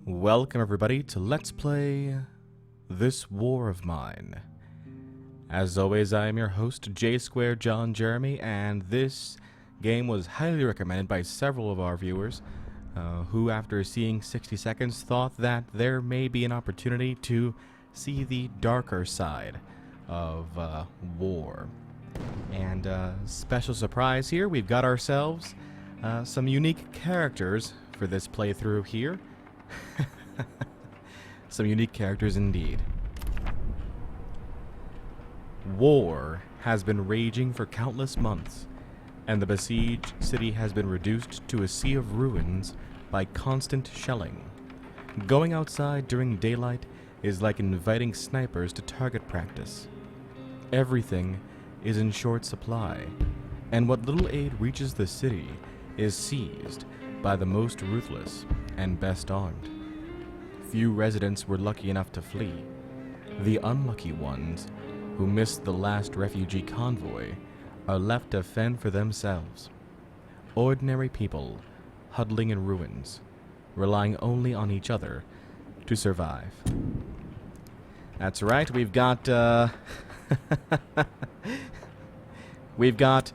Welcome everybody to Let's Play This War of Mine. As always, I am your host, J2 John Jeremy, and this game was highly recommended by several of our viewers who, after seeing 60 seconds, thought that there may be an opportunity to see the darker side of war. And special surprise here, we've got ourselves some unique characters for this playthrough here. Some unique characters indeed. War has been raging for countless months, and the besieged city has been reduced to a sea of ruins by constant shelling. Going outside during daylight is like inviting snipers to target practice. Everything is in short supply, and what little aid reaches the city is seized by the most ruthless and best armed. Few residents were lucky enough to flee. The unlucky ones, who missed the last refugee convoy, are left to fend for themselves. Ordinary people huddling in ruins, relying only on each other to survive. That's right, we've got we've got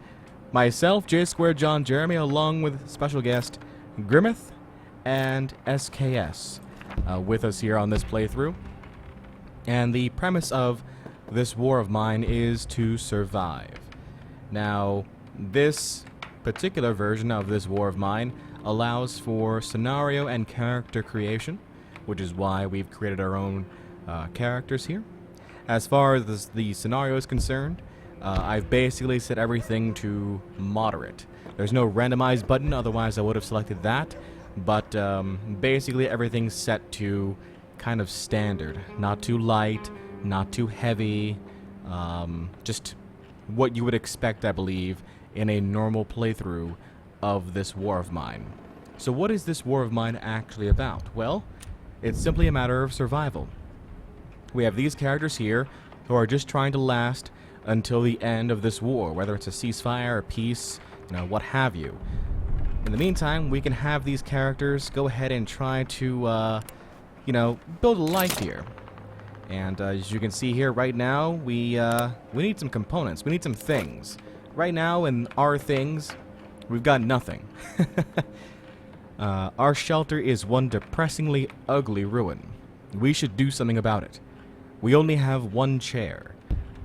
myself, J2 John Jeremy, along with special guest Grimmeth and SKS with us here on this playthrough. And the premise of this war of mine is to survive. Now, this particular version of this war of mine allows for scenario and character creation, which is why we've created our own characters here. As far as the scenario is concerned, I've basically set everything to moderate. There's no randomized button, otherwise I would have selected that. But basically everything's set to kind of standard. Not too light, not too heavy. Just what you would expect, I believe, in a normal playthrough of this war of mine. So what is this war of mine actually about? Well, it's simply a matter of survival. We have these characters here who are just trying to last until the end of this war, whether it's a ceasefire or peace, what have you. In the meantime, we can have these characters go ahead and try to, build a life here. And as you can see here right now, we need some components. We need some things. Right now, in our things, we've got nothing. Our shelter is one depressingly ugly ruin. We should do something about it. We only have one chair.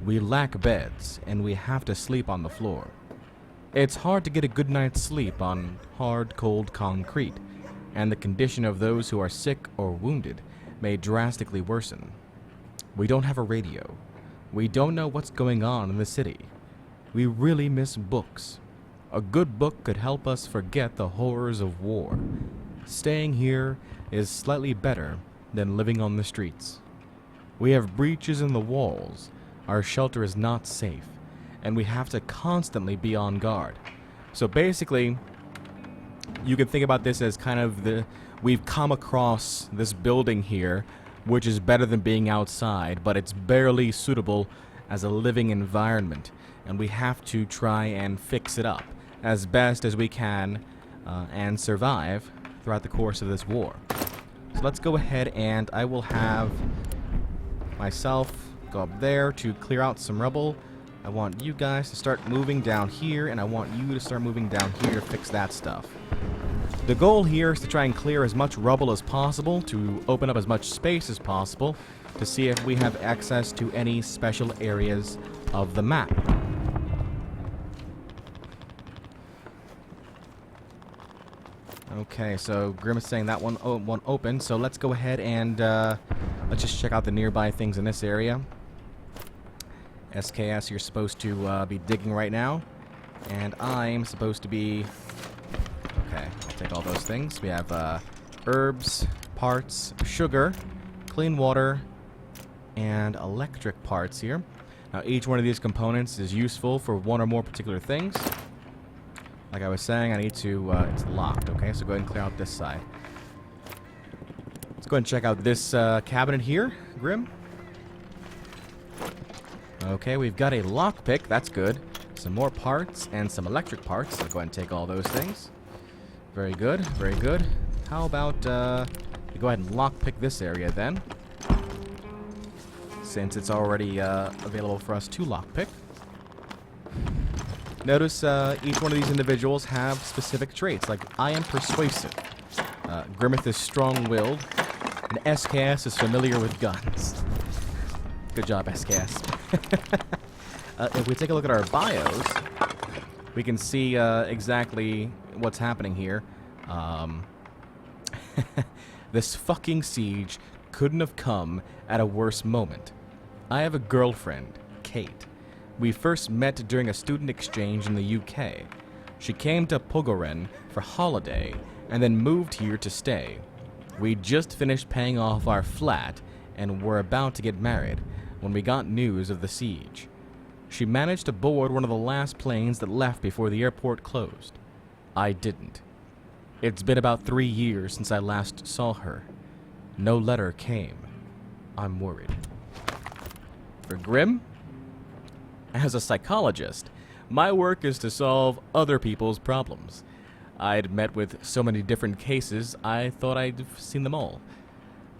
We lack beds, and we have to sleep on the floor. It's hard to get a good night's sleep on hard, cold concrete, and the condition of those who are sick or wounded may drastically worsen. We don't have a radio. We don't know what's going on in the city. We really miss books. A good book could help us forget the horrors of war. Staying here is slightly better than living on the streets. We have breaches in the walls. Our shelter is not safe, and we have to constantly be on guard. So basically, you can think about this as kind of we've come across this building here, which is better than being outside, but it's barely suitable as a living environment, and we have to try and fix it up as best as we can and survive throughout the course of this war. So let's go ahead, and I will have myself go up there to clear out some rubble. I want you guys to start moving down here, and I want you to start moving down here to fix that stuff. The goal here is to try and clear as much rubble as possible, to open up as much space as possible, to see if we have access to any special areas of the map. Okay, so Grim is saying that one open, so let's go ahead and let's just check out the nearby things in this area. SKS, you're supposed to be digging right now, and I'm supposed to be... Okay, I'll take all those things. We have herbs, parts, sugar, clean water, and electric parts here. Now, each one of these components is useful for one or more particular things. Like I was saying, I need to... it's locked, okay? So go ahead and clear out this side. Let's go ahead and check out this cabinet here, Grim. Okay, we've got a lockpick. That's good. Some more parts and some electric parts. So go ahead and take all those things. Very good, very good. How about We go ahead and lockpick this area then, since it's already available for us to lockpick. Notice each one of these individuals have specific traits, like I am persuasive, Grimmeth is strong-willed, and SKS is familiar with guns. Good job, SKS. If we take a look at our bios, we can see exactly what's happening here. This fucking siege couldn't have come at a worse moment. I have a girlfriend, Kate. We first met during a student exchange in the UK. She came to Pogoren for holiday and then moved here to stay. We just finished paying off our flat and were about to get married when we got news of the siege. She managed to board one of the last planes that left before the airport closed. I didn't. It's been about 3 years since I last saw her. No letter came. I'm worried. For Grimm, as a psychologist, my work is to solve other people's problems. I'd met with so many different cases, I thought I'd seen them all.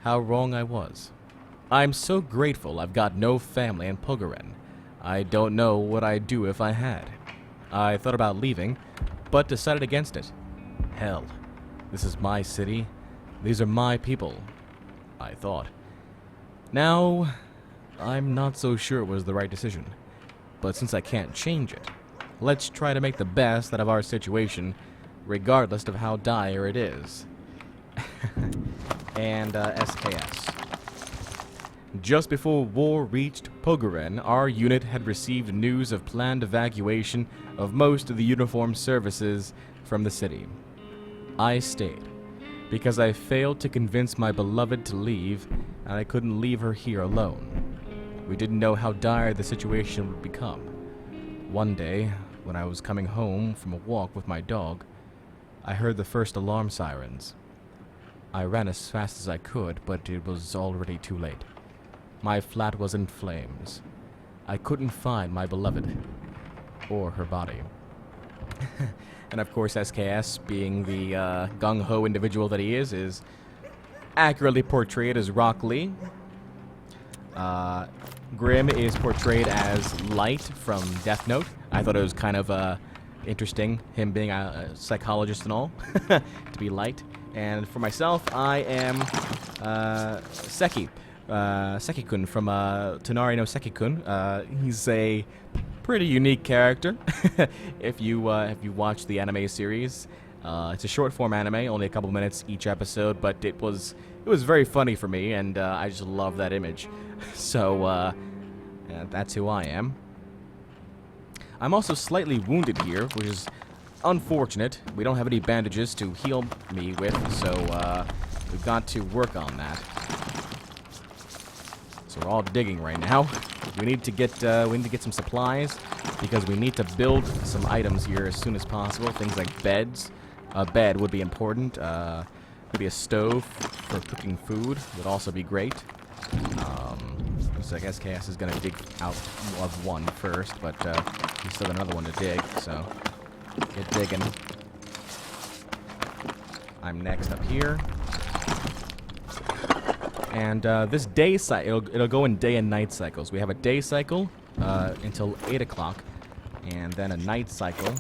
How wrong I was. I'm so grateful I've got no family in Pogoren. I don't know what I'd do if I had. I thought about leaving, but decided against it. Hell, this is my city. These are my people, I thought. Now, I'm not so sure it was the right decision. But since I can't change it, let's try to make the best out of our situation, regardless of how dire it is. And SKS. Just before war reached Pogoren, our unit had received news of planned evacuation of most of the uniformed services from the city. I stayed, because I failed to convince my beloved to leave, and I couldn't leave her here alone. We didn't know how dire the situation would become. One day, when I was coming home from a walk with my dog, I heard the first alarm sirens. I ran as fast as I could, but it was already too late. My flat was in flames. I couldn't find my beloved, or her body. And of course, SKS, being the gung-ho individual that he is accurately portrayed as Rock Lee. Grimm is portrayed as Light from Death Note. I thought it was kind of interesting, him being a psychologist and all, to be Light. And for myself, I am Seki. Seki-kun from Tonari no Seki-kun. He's a pretty unique character. if you watch the anime series, it's a short form anime, only a couple minutes each episode, but it was very funny for me, and I just love that image. So that's who I am. I'm also slightly wounded here, which is unfortunate. We don't have any bandages to heal me with, so we've got to work on that. So we're all digging right now. We need to get some supplies because we need to build some items here as soon as possible. Things like beds. A bed would be important. Maybe a stove for cooking food would also be great. Looks like SKS is gonna dig out of one first, but he's still got another one to dig. So get digging. I'm next up here. And this day cycle, it'll go in day and night cycles. We have a day cycle until 8 o'clock, and then a night cycle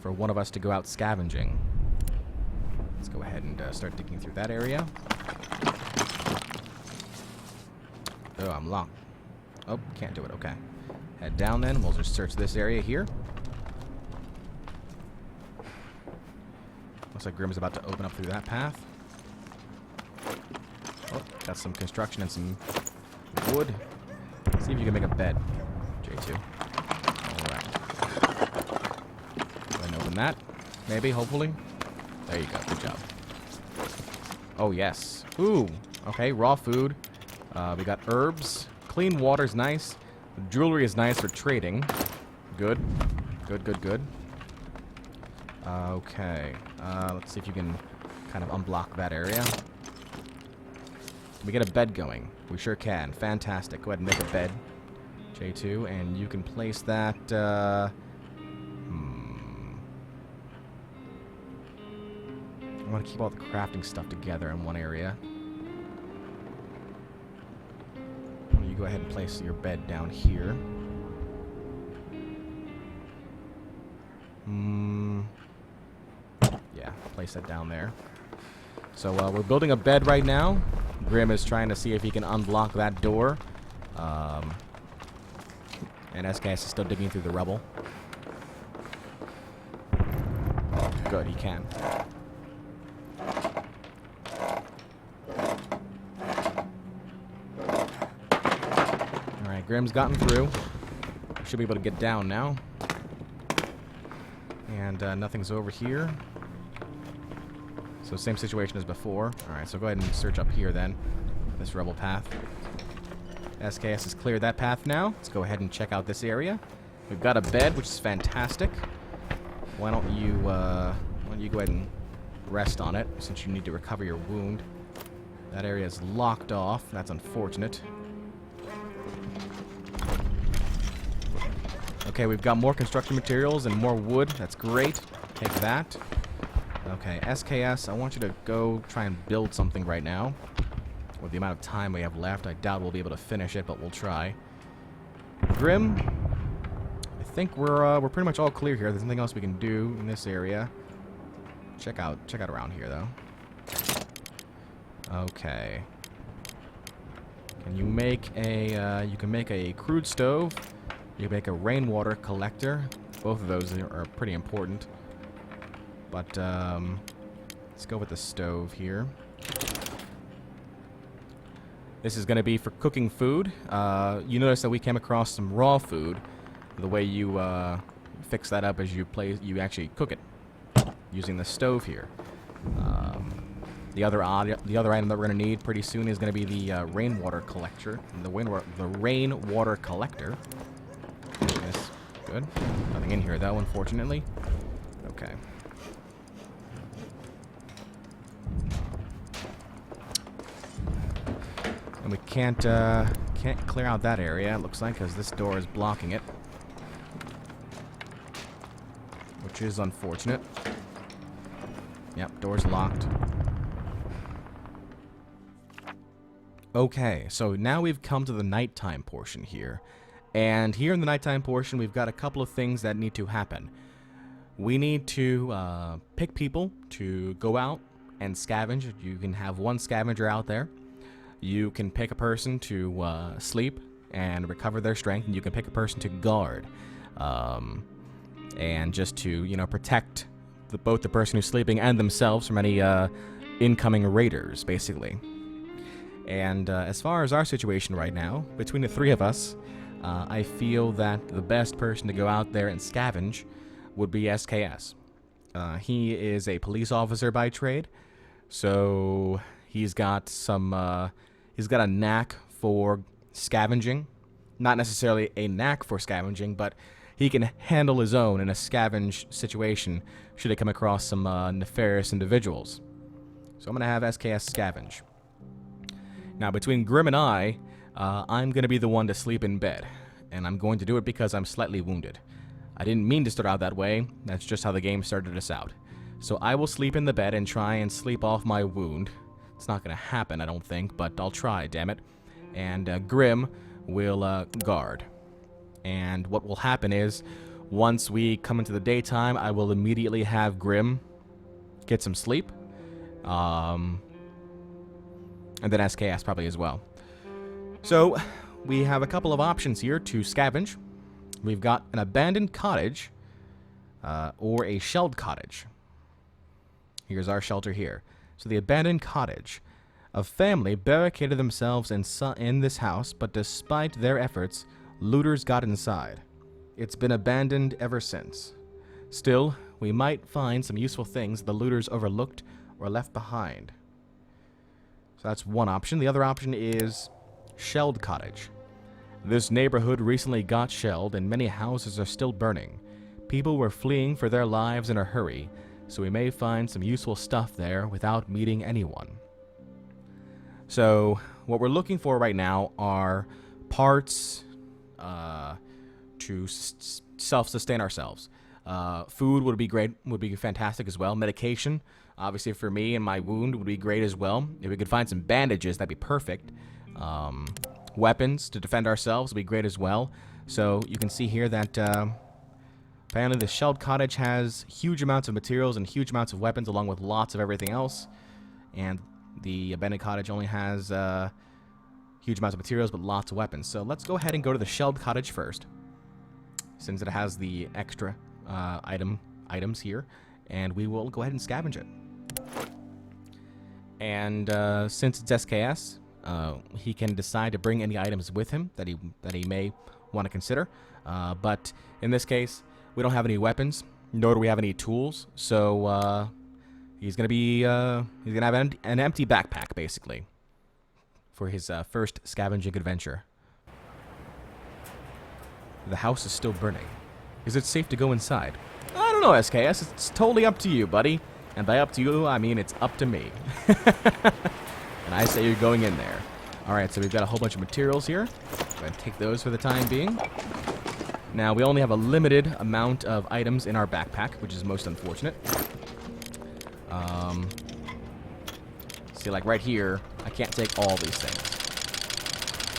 for one of us to go out scavenging. Let's go ahead and start digging through that area. Oh, I'm locked. Oh, can't do it. Okay. Head down then. We'll just search this area here. Looks like Grimm's about to open up through that path. Oh, got some construction and some wood. Let's see if you can make a bed, J2. Alright. Go ahead and open that. Maybe, hopefully. There you go. Good job. Oh, yes. Ooh. Okay, raw food. We got herbs. Clean water's nice. Jewelry is nice for trading. Good. Good, good, good. Okay. Let's see if you can kind of unblock that area. Can we get a bed going? We sure can. Fantastic. Go ahead and make a bed, J2, and you can place that, I want to keep all the crafting stuff together in one area. You go ahead and place your bed down here. Yeah, place that down there. So we're building a bed right now. Grim is trying to see if he can unblock that door. And SKS is still digging through the rubble. Good, he can. Alright, Grim's gotten through. Should be able to get down now. And nothing's over here. So same situation as before. Alright, so go ahead and search up here then. This rubble path. SKS has cleared that path now. Let's go ahead and check out this area. We've got a bed, which is fantastic. Why don't you go ahead and rest on it, since you need to recover your wound. That area is locked off. That's unfortunate. Okay, we've got more construction materials and more wood. That's great. Take that. Okay, SKS, I want you to go try and build something right now. With the amount of time we have left, I doubt we'll be able to finish it, but we'll try. Grim, I think we're pretty much all clear here. There's nothing else we can do in this area. Check out around here, though. Okay. Can you make a? You can make a crude stove. You can make a rainwater collector. Both of those are pretty important. But let's go with the stove here. This is going to be for cooking food. You notice that we came across some raw food. The way you fix that up is you actually cook it using the stove here. The other item that we're going to need pretty soon is going to be the rainwater collector. The rainwater collector. Yes, good. Nothing in here though, unfortunately. Okay. And we can't clear out that area, it looks like, because this door is blocking it. Which is unfortunate. Yep, door's locked. Okay, so now we've come to the nighttime portion here. And here in the nighttime portion, we've got a couple of things that need to happen. We need to pick people to go out and scavenge. You can have one scavenger out there. You can pick a person to sleep and recover their strength, and you can pick a person to guard. And just to, you know, protect both the person who's sleeping and themselves from any incoming raiders, basically. And as far as our situation right now, between the three of us, I feel that the best person to go out there and scavenge would be SKS. He is a police officer by trade, so he's got a knack for scavenging. Not necessarily a knack for scavenging, but he can handle his own in a scavenge situation should he come across some nefarious individuals. So I'm going to have SKS scavenge. Now, between Grim and I'm going to be the one to sleep in bed, and I'm going to do it because I'm slightly wounded. I didn't mean to start out that way. That's just how the game started us out. So I will sleep in the bed and try and sleep off my wound. It's not going to happen, I don't think, but I'll try, damn it. And Grim will guard. And what will happen is, once we come into the daytime, I will immediately have Grim get some sleep. And then SKS probably as well. So, we have a couple of options here to scavenge. We've got an abandoned cottage, or a shelled cottage. Here's our shelter here. So the abandoned cottage. A family barricaded themselves in this house, but despite their efforts, looters got inside. It's been abandoned ever since. Still, we might find some useful things the looters overlooked or left behind. So that's one option. The other option is shelled cottage. This neighborhood recently got shelled and many houses are still burning. People were fleeing for their lives in a hurry, so we may find some useful stuff there without meeting anyone. So what we're looking for right now are parts to self-sustain ourselves. Food would be great, would be fantastic as well. Medication, Obviously, for me and my wound would be great as well. If we could find some bandages, that'd be perfect. Weapons to defend ourselves would be great as well. So you can see here that apparently the shelled cottage has huge amounts of materials and huge amounts of weapons, along with lots of everything else. And the abandoned cottage only has huge amounts of materials but lots of weapons. So let's go ahead and go to the shelled cottage first, since it has the extra items here, and we will go ahead and scavenge it. And since it's SKS, he can decide to bring any items with him that he may want to consider. But in this case, we don't have any weapons, nor do we have any tools. So he's gonna have an empty backpack basically for his first scavenging adventure. The house is still burning. Is it safe to go inside? I don't know, SKS. It's totally up to you, buddy. And by up to you, I mean it's up to me. And I say you're going in there. Alright, so we've got a whole bunch of materials here. Go ahead and take those for the time being. Now, we only have a limited amount of items in our backpack, which is most unfortunate. See, like right here, I can't take all these things.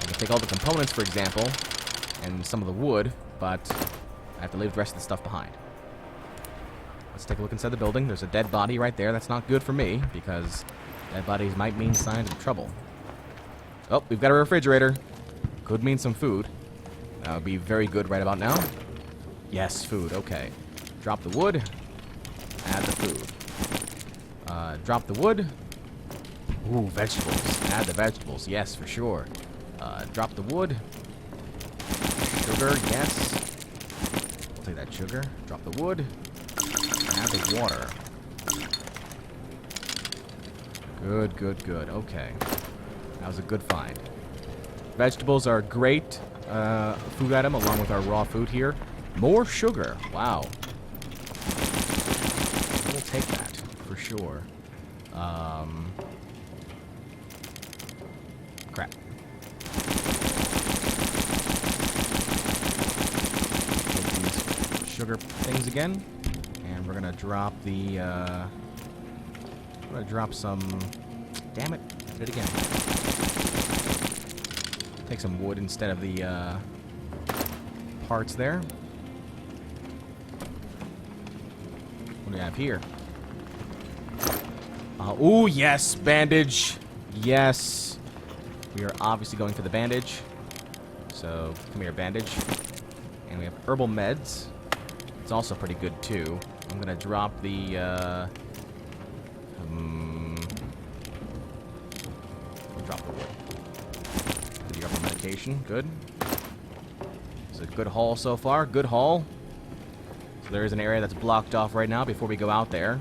I can take all the components, for example, and some of the wood, but I have to leave the rest of the stuff behind. Let's take a look inside the building. There's a dead body right there. That's not good for me, because dead bodies might mean signs of trouble. Oh, we've got a refrigerator. Could mean some food. That would be very good right about now. Yes, food. Okay. Drop the wood. Add the food. Drop the wood. Ooh, vegetables. Add the vegetables. Yes, for sure. Drop the wood. Sugar, yes. I'll take that sugar. Drop the wood. Add the water. Good, good, good. Okay. That was a good find. Vegetables are a great food item along with our raw food here. More sugar. Wow. We'll take that for sure. Crap. Take these sugar things again. And we're gonna drop the some, damn it, I did it again. Take some wood instead of the parts there. What do we have here? Ooh, yes, bandage. Yes. We are obviously going for the bandage. So, come here, bandage. And we have herbal meds. It's also pretty good, too. I'm going to drop the, we'll drop the wood. The herbal medication. Good. It's a good haul so far. Good haul. So there is an area that's blocked off right now before we go out there,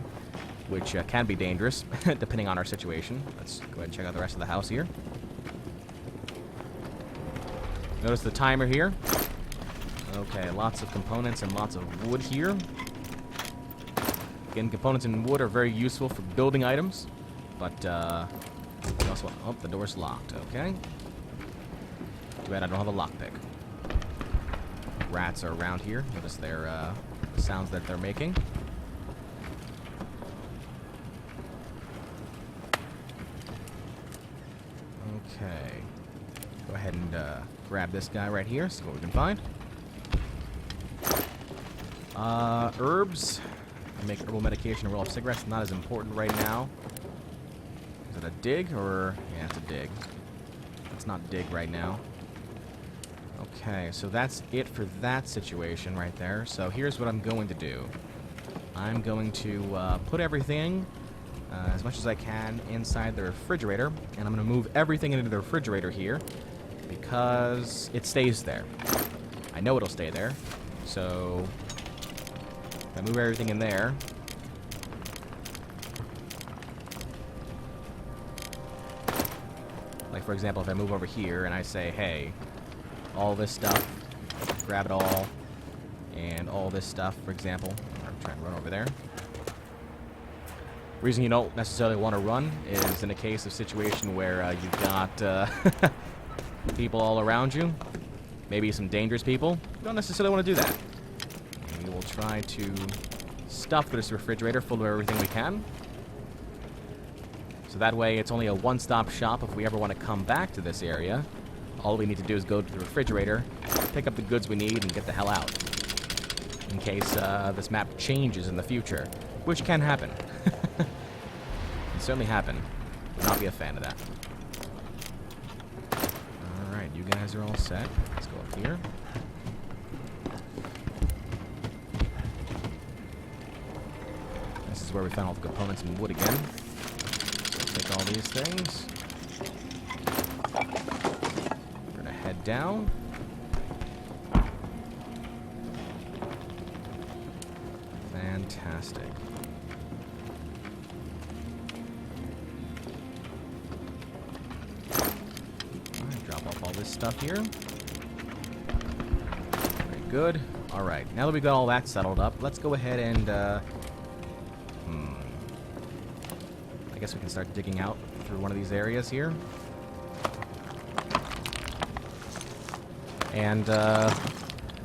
which can be dangerous, depending on our situation. Let's go ahead and check out the rest of the house here. Notice the timer here. Okay, lots of components and lots of wood here. Again, components and wood are very useful for building items, but we also, oh, the door's locked. Okay. Too bad I don't have a lockpick. Rats are around here. Notice their sounds that they're making. Okay. Go ahead and grab this guy right here, see what we can find. Herbs. I make herbal medication and roll off cigarettes. Not as important right now. Is it a dig or... yeah, it's a dig. Let's not dig right now. Okay, so that's it for that situation right there. So here's what I'm going to do. I'm going to put everything, as much as I can, inside the refrigerator. And I'm going to move everything into the refrigerator here, because it stays there. I know it'll stay there. So... if I move everything in there, like for example, if I move over here and I say, hey, all this stuff, grab it all, and all this stuff, for example, I'm trying to run over there. Reason you don't necessarily want to run is in a case of situation where you've got people all around you, maybe some dangerous people. You don't necessarily want to do that. We will try to stuff this refrigerator full of everything we can. So that way it's only a one-stop shop if we ever want to come back to this area. All we need to do is go to the refrigerator, pick up the goods we need, and get the hell out. In case this map changes in the future, which can happen. Can certainly happen. Would not be a fan of that. Alright, you guys are all set. Let's go up here. This is where we found all the components and wood again. Take all these things. We're gonna head down. Fantastic. Alright, drop off all this stuff here. Very good. Alright, now that we got all that settled up, let's go ahead and I guess we can start digging out through one of these areas here. And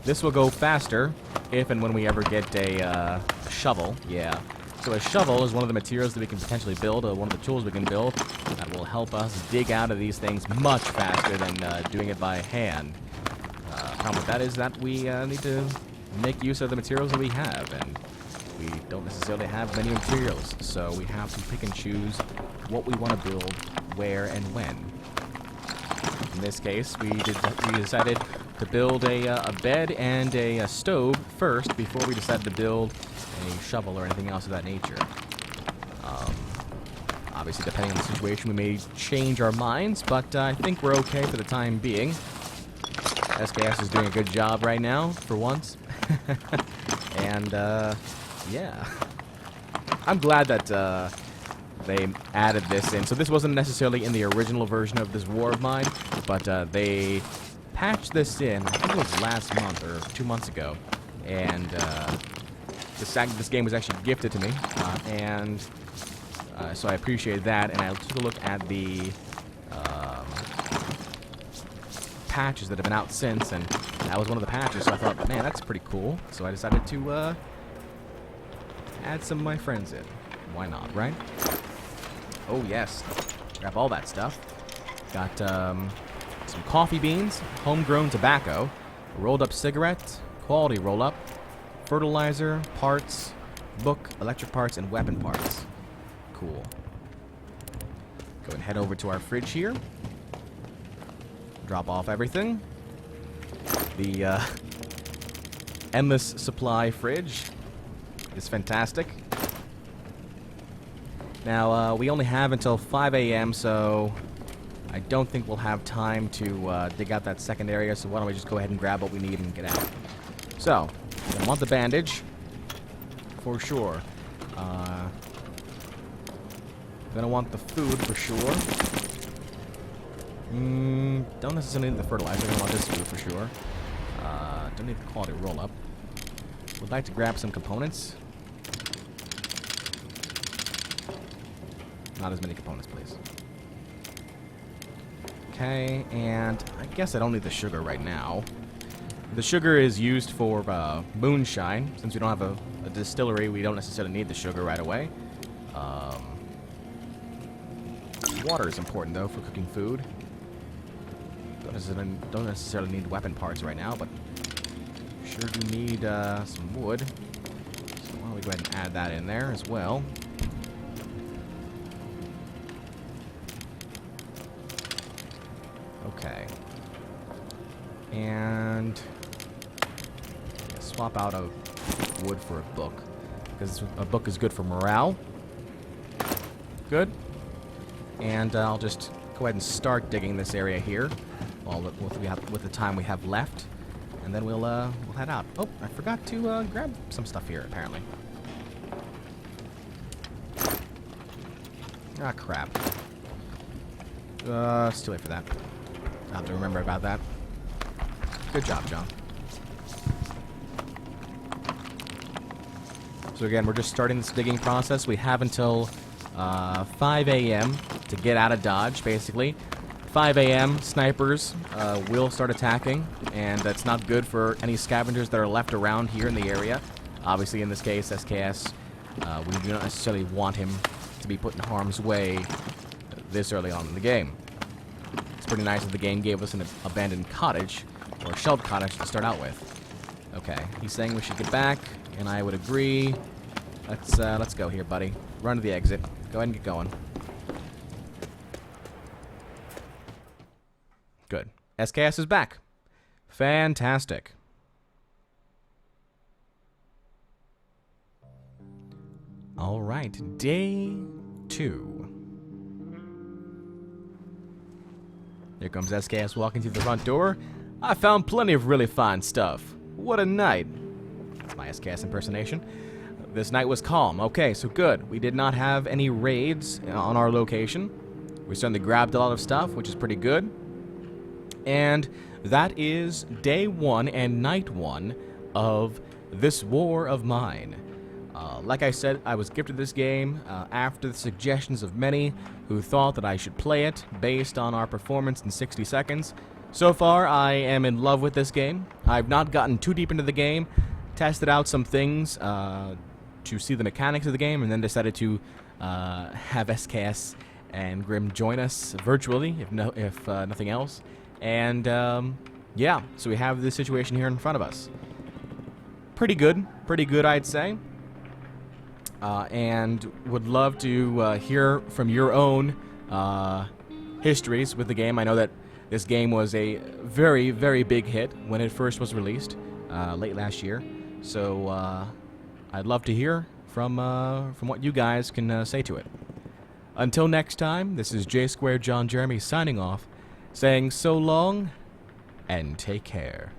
this will go faster if and when we ever get a shovel. Yeah. So a shovel is one of the materials that we can potentially build, one of the tools we can build that will help us dig out of these things much faster than doing it by hand. Problem with that is that we need to make use of the materials that we have, and we don't necessarily have many materials, so we have to pick and choose what we want to build, where, and when. In this case, we decided to build a bed and a stove first before we decided to build a shovel or anything else of that nature. Obviously, depending on the situation, we may change our minds, but I think we're okay for the time being. SKS is doing a good job right now, for once. And, yeah. I'm glad that they added this in. So this wasn't necessarily in the original version of this war of mine, but they patched this in, I think it was last month or 2 months ago. And this game was actually gifted to me. So I appreciated that, and I took a look at the patches that have been out since, and that was one of the patches, so I thought, man, that's pretty cool. So I decided to add some of my friends in. Why not, right? Oh, yes. Grab all that stuff. Got some coffee beans, homegrown tobacco, rolled up cigarette, quality roll-up, fertilizer, parts, book, electric parts, and weapon parts. Cool. Go and head over to our fridge here. Drop off everything. The endless supply fridge is fantastic. Now, we only have until 5 a.m., so I don't think we'll have time to dig out that second area, so why don't we just go ahead and grab what we need and get out. So, I want the bandage, for sure. Gonna want the food, for sure. Don't necessarily need the fertilizer. Gonna want this food, for sure. Don't need the quality roll-up. Would like to grab some components. Not as many components, please. Okay, and I guess I don't need the sugar right now. The sugar is used for moonshine. Since we don't have a distillery, we don't necessarily need the sugar right away. Water is important, though, for cooking food. Don't necessarily need weapon parts right now, but sure do need some wood. So why don't we go ahead and add that in there as well. Okay. And swap out a wood for a book, because a book is good for morale. Good. And I'll just go ahead and start digging this area here, with the time we have left, and then we'll head out. Oh, I forgot to grab some stuff here apparently. Ah, crap. It's too late for that. I'll have to remember about that. Good job, John. So again, we're just starting this digging process. We have until 5 a.m. to get out of Dodge, basically. 5 a.m., snipers will start attacking, and that's not good for any scavengers that are left around here in the area. Obviously, in this case, SKS, we do not necessarily want him to be put in harm's way this early on in the game. It's pretty nice that the game gave us an abandoned cottage, or a shelled cottage to start out with. Okay, he's saying we should get back, and I would agree. Let's go here, buddy. Run to the exit. Go ahead and get going. Good. SKS is back. Fantastic. All right, day 2. Here comes SKS walking through the front door. I found plenty of really fine stuff. What a night. That's my SKS impersonation. This night was calm. Okay, so good. We did not have any raids on our location. We certainly grabbed a lot of stuff, which is pretty good. And that is day 1 and night 1 of this war of mine. Like I said, I was gifted this game after the suggestions of many who thought that I should play it based on our performance in 60 seconds. So far, I am in love with this game. I've not gotten too deep into the game, tested out some things to see the mechanics of the game, and then decided to have SKS and Grim join us virtually, if nothing else. And yeah, so we have this situation here in front of us. Pretty good, I'd say. And would love to hear from your own histories with the game. I know that this game was a very, very big hit when it first was released late last year. So I'd love to hear from what you guys can say to it. Until next time, this is J Square John Jeremy signing off, saying so long and take care.